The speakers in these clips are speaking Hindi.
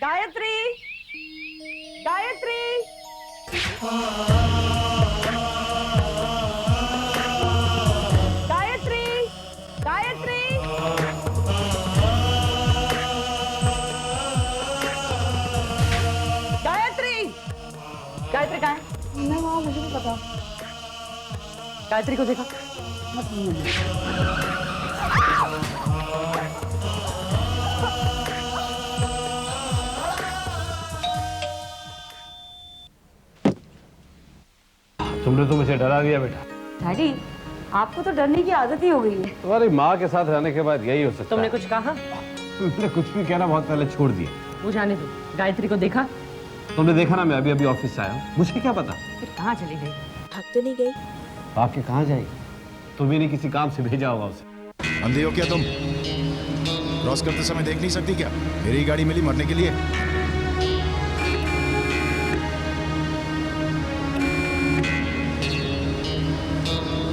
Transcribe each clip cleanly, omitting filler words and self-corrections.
गायत्री, गायत्री, गायत्री, गायत्री, गायत्री, गायत्री कहाँ है? मैं वहाँ, मुझे नहीं पता। गायत्री को देखा? तुमने तो मुझे डरा दिया बेटा। डैडी, आपको तो डरने की आदत ही हो गई है। तुम्हारी माँ के साथ रहने के बाद यही हो सकता तुमने है। कुछ कहा? तुमने कुछ भी कहना बहुत पहले छोड़ दिया। वो जाने दो। गायत्री को देखा? तुमने देखा ना, मैं अभी अभी ऑफिस से आया हूँ, मुझे क्या पता। फिर कहाँ चली गई? भाग तो नहीं गई? भाग के कहाँ जाएगी? तुम्हें नहीं किसी काम से भेजा होगा उसे। अंधे हो क्या तुम? क्रॉस करते समय देख नहीं सकती क्या? मेरी गाड़ी मिली मरने के लिए।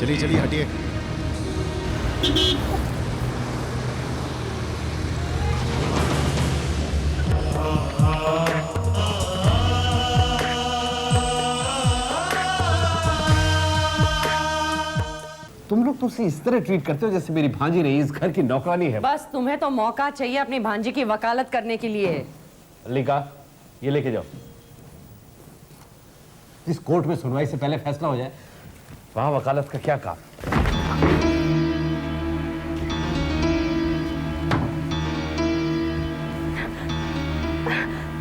चलिए चलिए हटिए। तुम लोग तुमसे इस तरह ट्रीट करते हो जैसे मेरी भांजी नहीं, इस घर की नौकरानी है। बस तुम्हें तो मौका चाहिए अपनी भांजी की वकालत करने के लिए। लिखा, ये लेके जाओ। इस कोर्ट में सुनवाई से पहले फैसला हो जाए, वहां वकालत का क्या काम।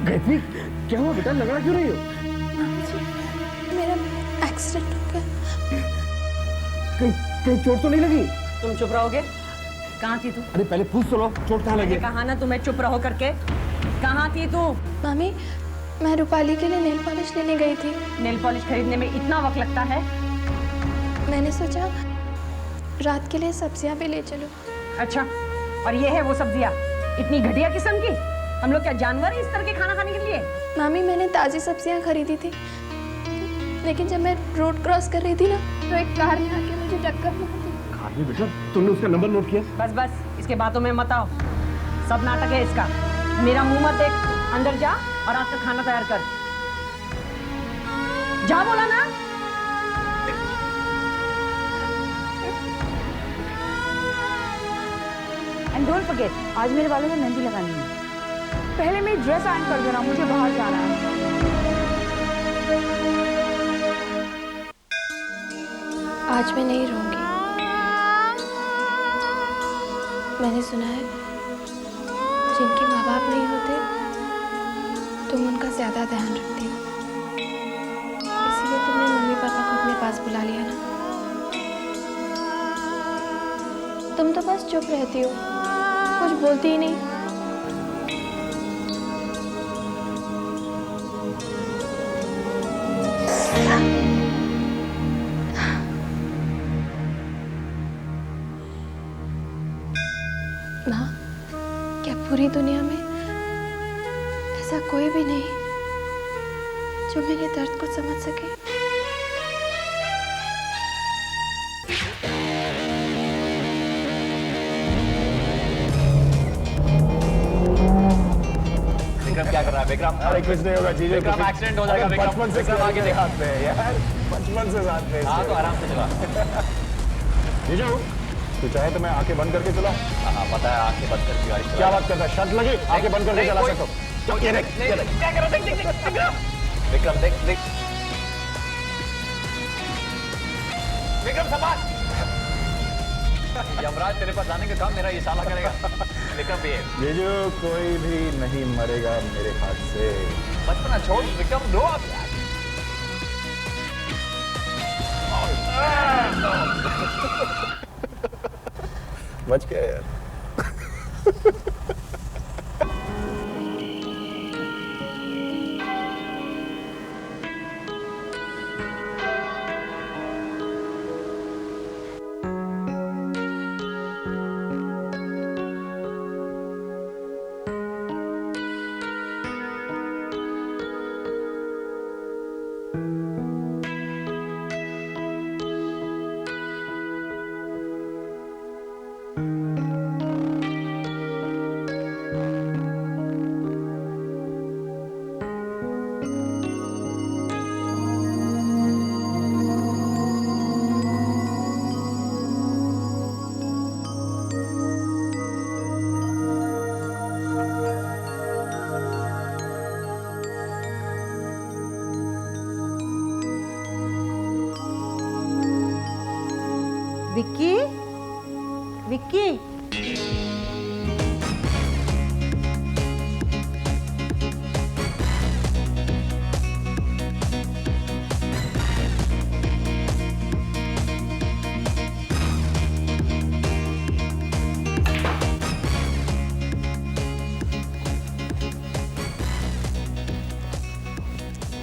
गायत्री, क्या हुआ बेटा, लगा क्यों रही हो? मेरा एक्सीडेंट हो गया। कहीं चोट तो नहीं लगी? तुम चुप रहोगे? कहाँ थी तू? अरे पहले पूछ तो लो, चोट कहाँ लगी? कहा ना तुम्हें चुप रहो करके। कहाँ थी तू? मामी, मैं रूपाली के लिए नेल पॉलिश लेने गई थी। नेल पॉलिश खरीदने में इतना वक्त लगता है? मैंने सोचा रात के लिए सब्जियां भी ले चलूं। अच्छा, और ये है वो सब्जियाँ? इतनी घटिया किस्म की? हम लोग क्या जानवर हैं इस तरह के खाना खाने के लिए? मामी, मैंने ताज़ी सब्जियां खरीदी थी, लेकिन जब मैं रोड क्रॉस कर रही थी ना, तो एक कार ने आके मुझे टक्कर मार दी। खाली बेटा, तुमने उसका नंबर नोट किया? बस बस, इसके बातों में मत आओ। सब नाटक है इसका। मेरा मुंह मत देख, अंदर जा और रात का खाना तैयार कर। जा बोला ना। एंड डोंट फॉरगेट, आज मेरे बालों में मेहंदी लगानी है। पहले मेरी ड्रेस आयरन कर देना, मुझे बाहर जाना है। आज मैं नहीं रहूंगी। मैंने सुना है जिनके माँ बाप नहीं होते तुम उनका ज्यादा ध्यान रखती हो, इसीलिए तुमने मम्मी पापा को अपने पास बुला लिया ना। तुम तो बस चुप रहती हो, कुछ बोलती ही नहीं। माँ, क्या पूरी दुनिया में ऐसा कोई भी नहीं जो मेरे दर्द को समझ सके? विक्रम क्या कर रहा है? विक्रम, अरे कुछ नहीं होगा जीजू। विक्रम, एक्सीडेंट हो जाएगा। विक्रम, बचपन से विक्रम आगे देखा। साथ में यार, बचपन से साथ में। हाँ तो आराम से चला। जीजू, तू चाहे तो मैं आंखें बंद करके चलाऊं? हाँ पता है, आंखें बंद करके गाड़ी चला। क्या बात करता है? शर्त लगी आंखें बंद करके चला सकता हूं। तो ये देख, ये देख। क्या कर रहा है? देख देख देख विक्रम, विक्रम देख देख। विक्रम संभाल। यमराज तेरे पास आने का काम मेरा ये साला करेगा। विक्रम भी है। जीजू, कोई भी नहीं मरेगा मेरे हाथ से। बचपना छोड़ विक्रम, रो अब यार। बच गया यार। Vicky, Vicky,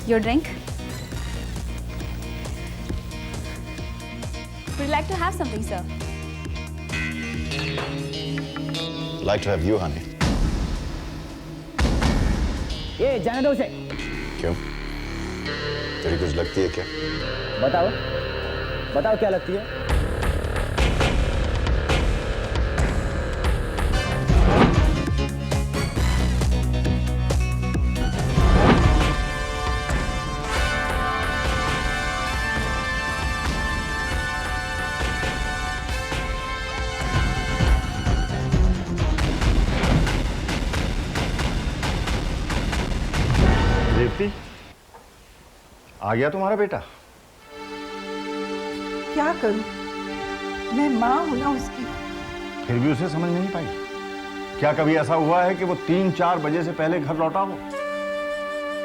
Your drink? Would you like to have something, sir? Like to have you, honey. ये जाने दो उसे। क्यों? तेरी कुछ लगती है क्या? बताओ, बताओ क्या लगती है? रेवती, आ गया तुम्हारा बेटा? क्या करूं? मैं माँ हूं ना उसकी। फिर भी उसे समझ नहीं पाई। क्या कभी ऐसा हुआ है कि वो 3-4 बजे से पहले घर लौटा हो?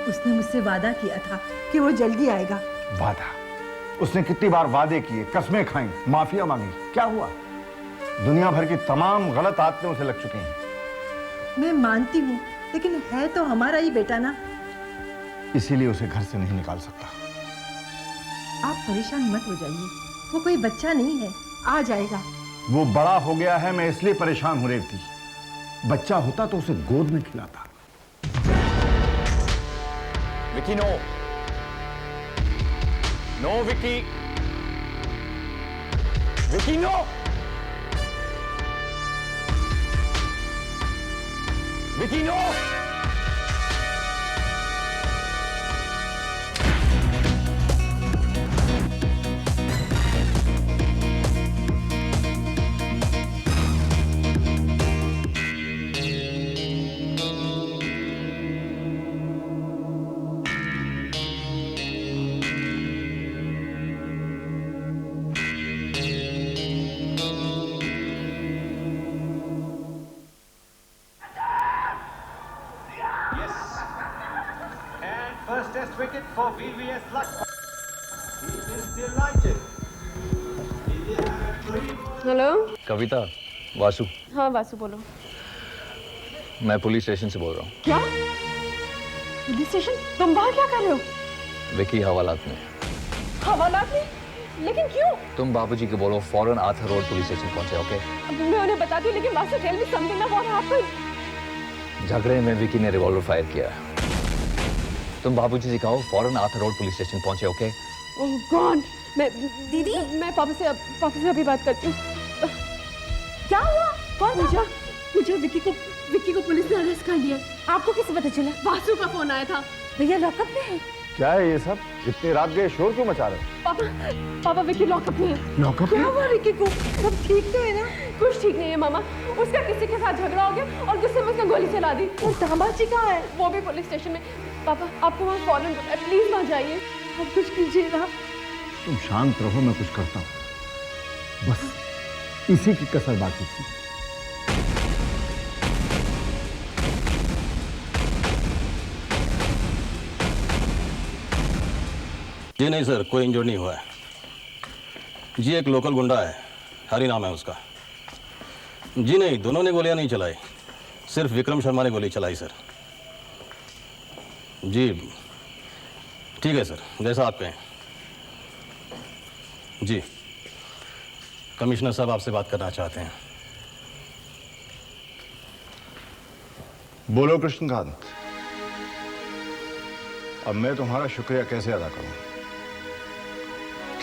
उसने मुझसे वादा किया था कि वो जल्दी आएगा। वादा? उसने कितनी बार वादे किए, कसमें खाई, माफिया मांगी, क्या हुआ? दुनिया भर की तमाम गलत आदतें उसे लग चुकी हैं। मैं मानती हूँ, लेकिन है तो हमारा ही बेटा ना। इसीलिए उसे घर से नहीं निकाल सकता। आप परेशान मत हो जाइए, वो कोई बच्चा नहीं है, आ जाएगा। वो बड़ा हो गया है, मैं इसलिए परेशान हूं रेवती। बच्चा होता तो उसे गोद में खिलाता। Vicky no, no Vicky, Vicky no, Vicky no. First test wicket for VVS Luck. He is delighted. Hello. Kavita, Vasu. हाँ वासु बोलो। मैं पुलिस स्टेशन से बोल रहा हूँ। क्या? Police station? तुम वहाँ क्या कर रहे हो? विकी हवालात में। हवालात में? लेकिन क्यों? तुम बाबूजी को बोलो फौरन आर्थर रोड पुलिस स्टेशन पहुंचे, ओके? मैं उन्हें बताती हूँ, लेकिन Vasu tell me something about happened. झगड़े में विकी ने रिवॉल्वर फायर किया। तुम बाबूजी से कहो फौरन आर्थर रोड पुलिस स्टेशन पहुंचे, ओके? ओह गॉड, मैं दीदी, मैं पापा से अभी बात करती हूँ। क्या हुआ? कौन? मुझे विक्की को पुलिस ने अरेस्ट कर लिया। आपको कैसे पता चला? वासु का फोन आया था। भैया लॉकअप में है। क्या है ये सब? इतनी रात गए शोर क्यों मचा रहे हो? पापा विक्की लॉकअप में है। लॉकअप में? क्या हुआ विक्की को? सब ठीक तो है ना? कुछ ठीक नहीं है मामा। उसका किसी के साथ झगड़ा हो गया और गुस्से में उसने गोली चला दी। और दामाजी कहाँ है? वो भी पुलिस स्टेशन में। पापा आपको वहाँ फौरन प्लीज वहाँ जाइए। आप कुछ कीजिए ना। तुम शांत रहो, मैं कुछ करता हूँ। बस इसी की कसर बाकी थी। जी नहीं सर, कोई इंजर्ड नहीं हुआ है। जी एक लोकल गुंडा है, हरी नाम है उसका। जी नहीं, दोनों ने गोलियां नहीं चलाई, सिर्फ विक्रम शर्मा ने गोली चलाई सर। जी ठीक है सर, जैसा आप कहें। जी कमिश्नर साहब आपसे बात करना चाहते हैं। बोलो कृष्णकांत, अब मैं तुम्हारा शुक्रिया कैसे अदा करूं?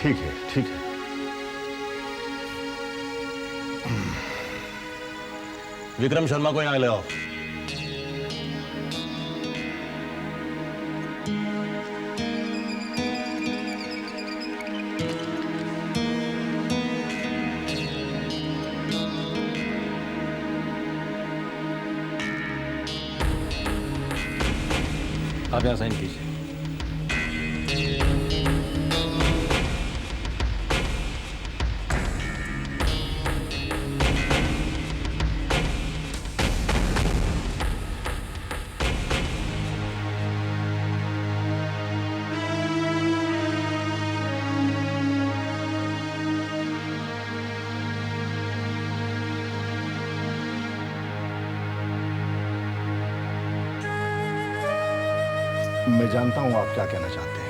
ठीक है, ठीक है। विक्रम शर्मा को यहाँ ले आओ। आप यहाँ साइन कीजिए। मैं जानता हूं आप क्या कहना चाहते हैं।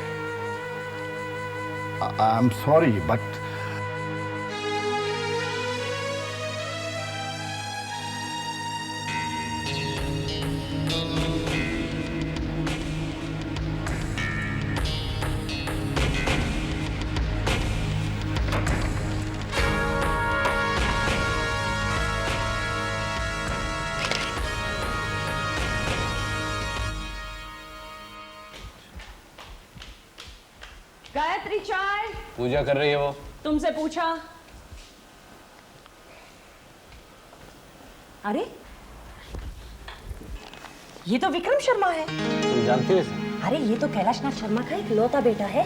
I am sorry but Gayatri चाय। पूजा कर रही है वो। तुमसे पूछा। अरे ये तो विक्रम शर्मा है। तुम जानती हो इसे? अरे ये तो कैलाश नाथ शर्मा का इकलौता बेटा है।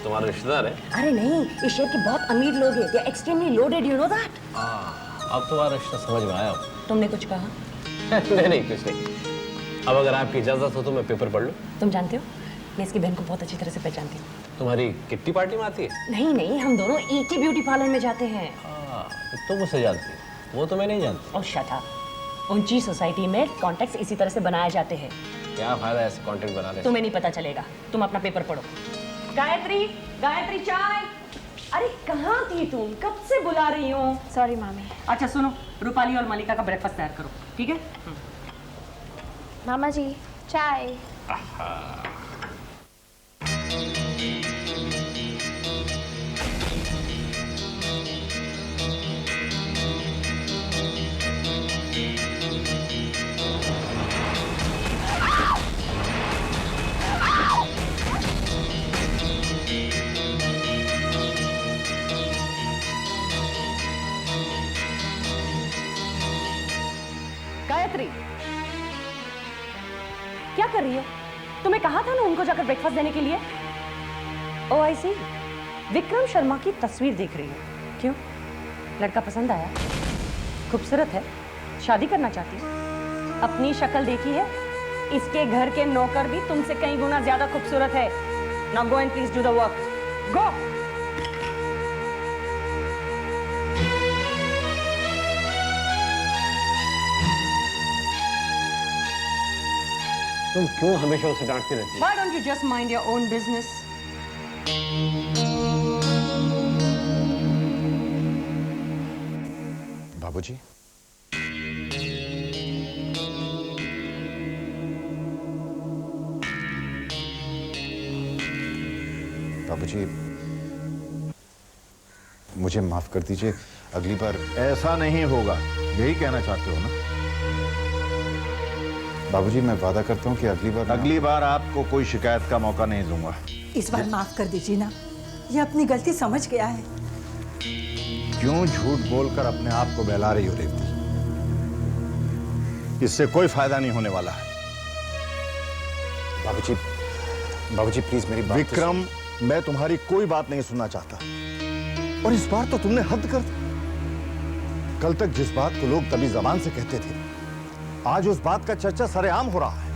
तुम्हारा रिश्तेदार है? अरे नहीं, इस शहर के बहुत अमीर लोग हैं। They are extremely loaded, you know that? अब तुम्हारा रिश्ता समझ में आया। तुमने कुछ कहा? नहीं कुछ नहीं। अब अगर आपकी इजाजत हो तो मैं पेपर पढ़ लूं। तुम जानते हो, मैं इसकी बहन को बहुत अच्छी तरह से पहचानती हूँ। तुम्हारी किट्टी पार्टी में आती है? नहीं नहीं, हम दोनों एक ही ब्यूटी पार्लर में जाते हैं। तो तुम उसे जानती हो, वो तो मैं नहीं जानती। और शट अप। ऊंची सोसाइटी में कॉन्टेक्ट्स इसी तरह से बनाए जाते हैं। क्या फायदा ऐसे कॉन्टेक्ट बनाने से? तुम्हें नहीं पता चलेगा। तुम अपना पेपर पढ़ो। गायत्री, गायत्री चाय। अरे कहाँ थी तुम? कब से बुला रही हूँ। सॉरी मामी। अच्छा सुनो, रूपाली और मलिका का ब्रेकफास्ट तैयार करो, ठीक है? मामा जी चाय। गायत्री, क्या कर रही हो? तुम्हें कहा था ना उनको जाकर ब्रेकफास्ट देने के लिए। ओह आई सी, विक्रम शर्मा की तस्वीर देख रही हो। क्यों? लड़का पसंद आया? खूबसूरत है? शादी करना चाहती हो? अपनी शक्ल देखी है? इसके घर के नौकर भी तुमसे कई गुना ज्यादा खूबसूरत है। Now go and please do the work. Go. तुम क्यों हमेशा उसे डांटती रहती हो? Why don't you just mind your own business? बाबूजी, बाबूजी मुझे माफ कर दीजिए। अगली बार ऐसा नहीं होगा, यही कहना चाहते हो ना? बाबूजी मैं वादा करता हूँ कि अगली बार आपको कोई शिकायत का मौका नहीं दूंगा। इस बार माफ कर दीजिए ना, ये अपनी गलती समझ गया है। क्यों झूठ बोलकर अपने आप को बहला रही हो रेवती? इससे कोई फायदा नहीं होने वाला है। बाबूजी, बाबूजी प्लीज मेरी बात। विक्रम, मैं तुम्हारी कोई बात नहीं सुनना चाहता, और इस बार तो तुमने हद कर दी। कल तक जिस बात को लोग तभी जबान से कहते थे, आज उस बात का चर्चा सरेआम हो रहा है।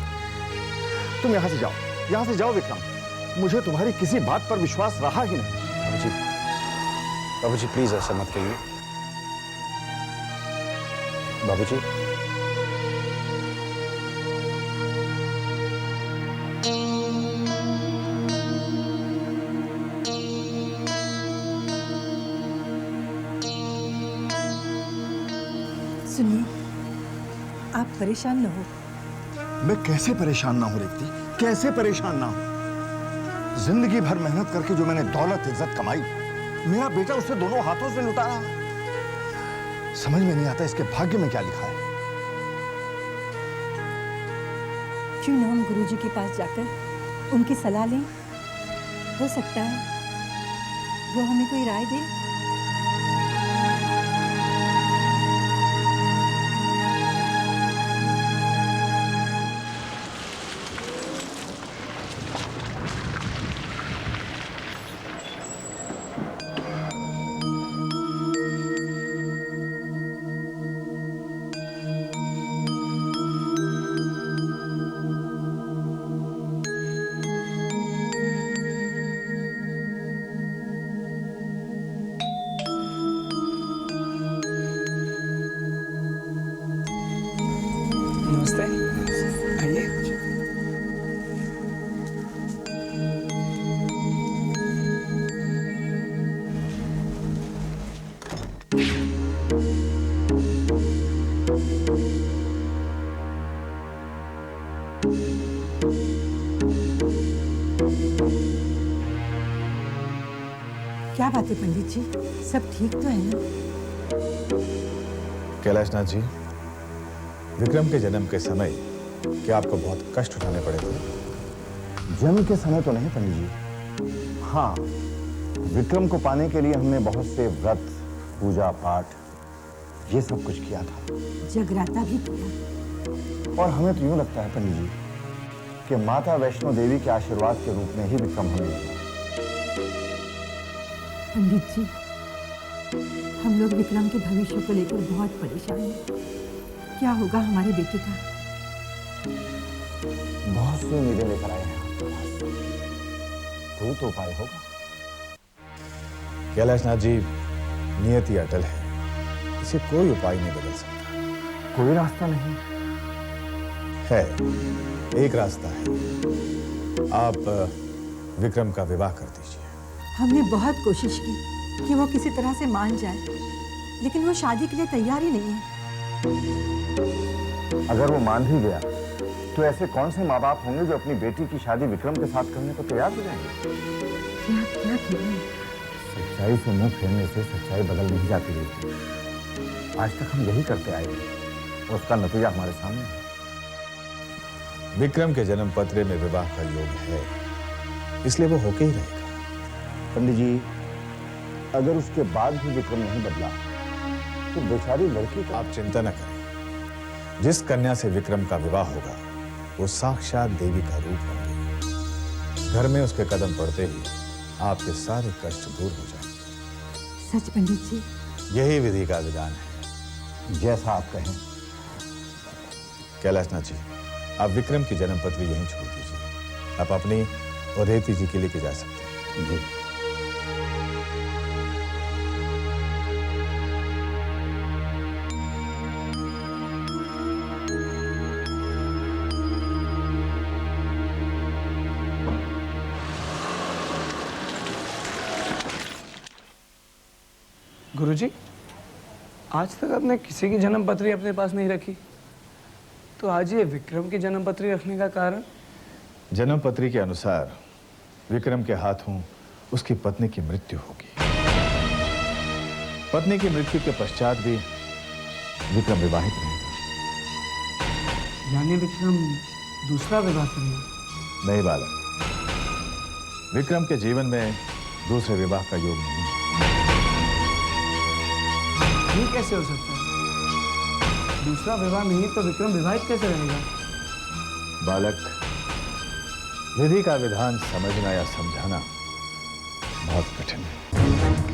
तुम यहां से जाओ, यहां से जाओ विक्रम। मुझे तुम्हारी किसी बात पर विश्वास रहा ही नहीं। बाबूजी, बाबूजी प्लीज ऐसा मत कहिए। बाबूजी, सुनिए, आप परेशान न हो। मैं कैसे परेशान ना हूं रेवती, कैसे परेशान ना हूं? जिंदगी भर मेहनत करके जो मैंने दौलत इज्जत कमाई, मेरा बेटा उसे दोनों हाथों से लुटा रहा है। समझ में नहीं आता इसके भाग्य में क्या लिखा है। क्यों ना हम गुरुजी के पास जाकर उनकी सलाह लें? हो सकता है वो हमें कोई राय दे। क्या बात है पंडित जी, सब ठीक तो है ना? कैलाशनाथ जी, विक्रम के जन्म के समय क्या आपको बहुत कष्ट उठाने पड़े थे? जन्म के समय तो नहीं पंडित जी। हाँ, विक्रम को पाने के लिए हमने बहुत से व्रत, पूजा पाठ ये सब कुछ किया था। जगराता भी किया। और हमें तो यूं लगता है पंडित जी कि माता वैष्णो देवी के आशीर्वाद के रूप में ही विक्रम हमें मिला। पंडित जी, हम लोग विक्रम के भविष्य को लेकर बहुत परेशान हैं। क्या होगा हमारे बेटे का? बहुत सी उम्मीदें लेकर आए हैं आपके पास, कोई तो उपाय होगा। कैलाशनाथ जी, नियति अटल है, इसे कोई उपाय नहीं बदल सकता। कोई रास्ता नहीं है? एक रास्ता है, आप विक्रम का विवाह कर दीजिए। हमने बहुत कोशिश की कि वो किसी तरह से मान जाए, लेकिन वो शादी के लिए तैयार ही नहीं है। अगर वो मान भी गया तो ऐसे कौन से माँ बाप होंगे जो अपनी बेटी की शादी विक्रम के साथ करने को तैयार हो जाएंगे? क्या क्या करें? सच्चाई से मुंह फेरने से सच्चाई बदल नहीं जाती है। आज तक हम यही करते आए हैं और उसका नतीजा हमारे सामने है। विक्रम के जन्म पत्र में विवाह का योग है, इसलिए वो होके ही रहेगा। पंडित जी, अगर उसके बाद भी विक्रम नहीं बदला तो बेचारी लड़की का... आप चिंता न करें, जिस कन्या से विक्रम का विवाह होगा वो साक्षात देवी का रूप होगी। घर में उसके कदम पड़ते ही आपके सारे कष्ट दूर हो जाएंगे। सच पंडित जी? यही विधि का विधान है। जैसा आप कहें। कैलाशनाथ जी, आप विक्रम की जन्म पत्री यहीं छोड़ दीजिए। आप अपनी और रेती जी के लेके जा सकते हैं। जी। गुरुजी, आज तक आपने किसी की जन्म पत्री अपने पास नहीं रखी, तो आज ये विक्रम की जन्म पत्री रखने का कारण? जन्म पत्री के अनुसार विक्रम के हाथों उसकी पत्नी की मृत्यु होगी। पत्नी की मृत्यु के पश्चात भी विक्रम विवाहित रहेगा। यानी विक्रम दूसरा विवाह करेगा? नहीं बालक, विक्रम के जीवन में दूसरे विवाह का योग नहीं। ये कैसे हो सकता है? दूसरा विवाह नहीं तो विक्रम विवाहित कैसे रहेगा? बालक, विधि का विधान समझना या समझाना बहुत कठिन है।